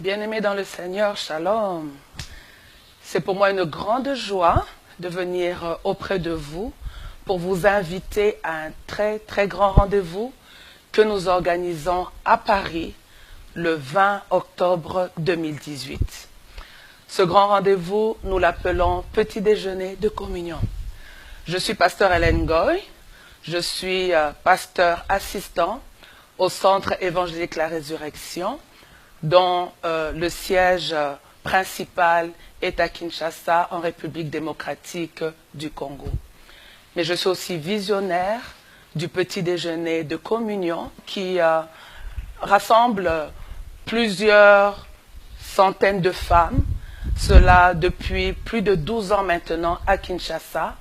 Bien-aimés dans le Seigneur, shalom. C'est pour moi une grande joie de venir auprès de vous pour vous inviter à un très grand rendez-vous que nous organisons à Paris le 20 octobre 2018. Ce grand rendez-vous, nous l'appelons Petit déjeuner de communion. Je suis pasteur Hélène Goy, je suis pasteur assistant au Centre évangélique La Résurrection, dont le siège principal est à Kinshasa, en République démocratique du Congo. Mais je suis aussi visionnaire du petit déjeuner de communion qui rassemble plusieurs centaines de femmes, cela depuis plus de 12 ans maintenant à Kinshasa.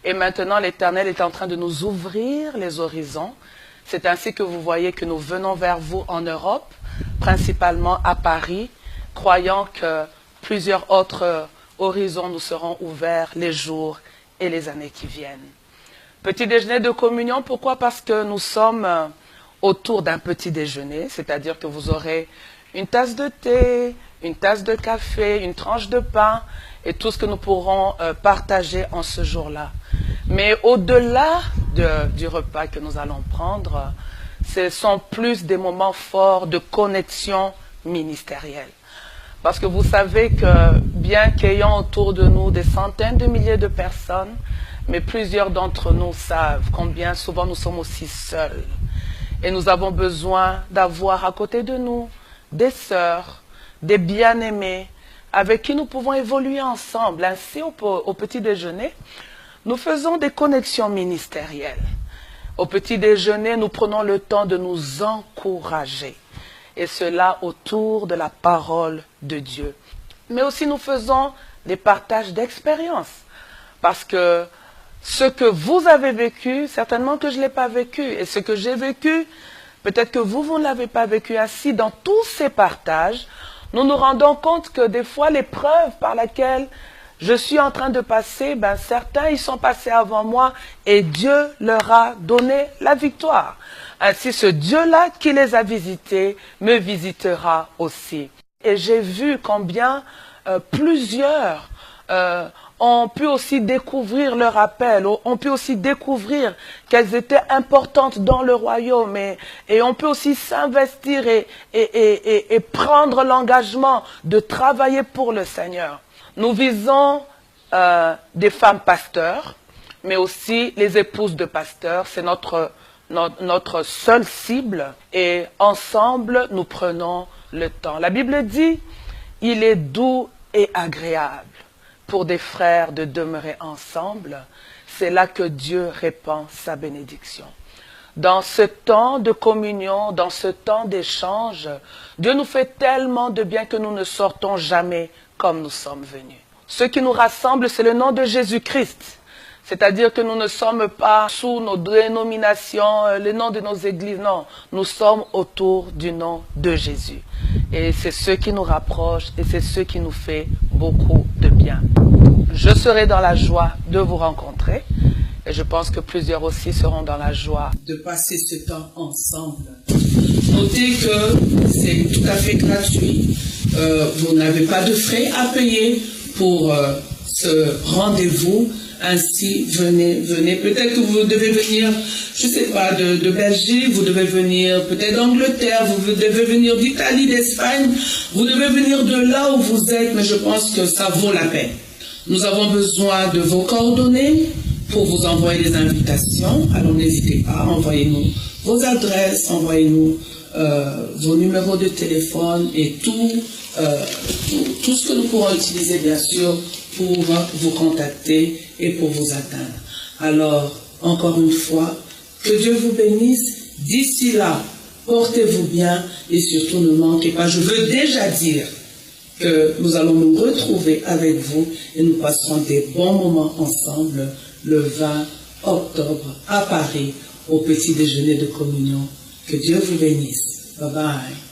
Et maintenant, l'Éternel est en train de nous ouvrir les horizons. C'est ainsi que vous voyez que nous venons vers vous en Europe, principalement à Paris, croyant que plusieurs autres horizons nous seront ouverts les jours et les années qui viennent. Petit déjeuner de communion, pourquoi? Parce que nous sommes autour d'un petit déjeuner, c'est-à-dire que vous aurez une tasse de thé, une tasse de café, une tranche de pain et tout ce que nous pourrons partager en ce jour-là. Mais au-delà du repas que nous allons prendre, ce sont plus des moments forts de connexion ministérielle. Parce que vous savez que bien qu'ayant autour de nous des centaines de milliers de personnes, mais plusieurs d'entre nous savent combien souvent nous sommes aussi seuls. Et nous avons besoin d'avoir à côté de nous des sœurs, des bien-aimés, avec qui nous pouvons évoluer ensemble. Ainsi, au petit déjeuner, nous faisons des connexions ministérielles. Au petit déjeuner, nous prenons le temps de nous encourager. Et cela autour de la parole de Dieu. Mais aussi nous faisons des partages d'expériences. Parce que ce que vous avez vécu, certainement que je ne l'ai pas vécu. Et ce que j'ai vécu, peut-être que vous ne l'avez pas vécu. Ainsi, dans tous ces partages, nous nous rendons compte que des fois, l'épreuve par laquelle je suis en train de passer, certains y sont passés avant moi et Dieu leur a donné la victoire. Ainsi, ce Dieu-là qui les a visités me visitera aussi. Et j'ai vu combien plusieurs ont pu aussi découvrir leur appel, ont pu aussi découvrir qu'elles étaient importantes dans le royaume et on peut aussi s'investir et prendre l'engagement de travailler pour le Seigneur. Nous visons des femmes pasteurs, mais aussi les épouses de pasteurs. C'est notre seule cible. Et ensemble, nous prenons le temps. La Bible dit, il est doux et agréable pour des frères de demeurer ensemble. C'est là que Dieu répand sa bénédiction. Dans ce temps de communion, dans ce temps d'échange, Dieu nous fait tellement de bien que nous ne sortons jamais comme nous sommes venus. Ce qui nous rassemble, c'est le nom de Jésus-Christ. C'est-à-dire que nous ne sommes pas sous nos dénominations, les noms de nos églises, non. Nous sommes autour du nom de Jésus. Et c'est ce qui nous rapproche et c'est ce qui nous fait beaucoup de bien. Je serai dans la joie de vous rencontrer. Et je pense que plusieurs aussi seront dans la joie de passer ce temps ensemble. Notez que c'est tout à fait gratuit. Vous n'avez pas de frais à payer pour ce rendez-vous. Ainsi, venez. Peut-être que vous devez venir, je ne sais pas, de Belgique, vous devez venir peut-être d'Angleterre, vous devez venir d'Italie, d'Espagne, vous devez venir de là où vous êtes, mais je pense que ça vaut la peine. Nous avons besoin de vos coordonnées pour vous envoyer les invitations. Alors n'hésitez pas, envoyez-nous vos adresses, envoyez-nous vos numéros de téléphone et tout ce que nous pourrons utiliser bien sûr pour vous contacter et pour vous atteindre. Alors, encore une fois, que Dieu vous bénisse. D'ici là, portez-vous bien et surtout ne manquez pas. Je veux déjà dire que nous allons nous retrouver avec vous et nous passerons des bons moments ensemble le 20 octobre à Paris au petit déjeuner de communion. Que Dieu vous bénisse. Bye bye.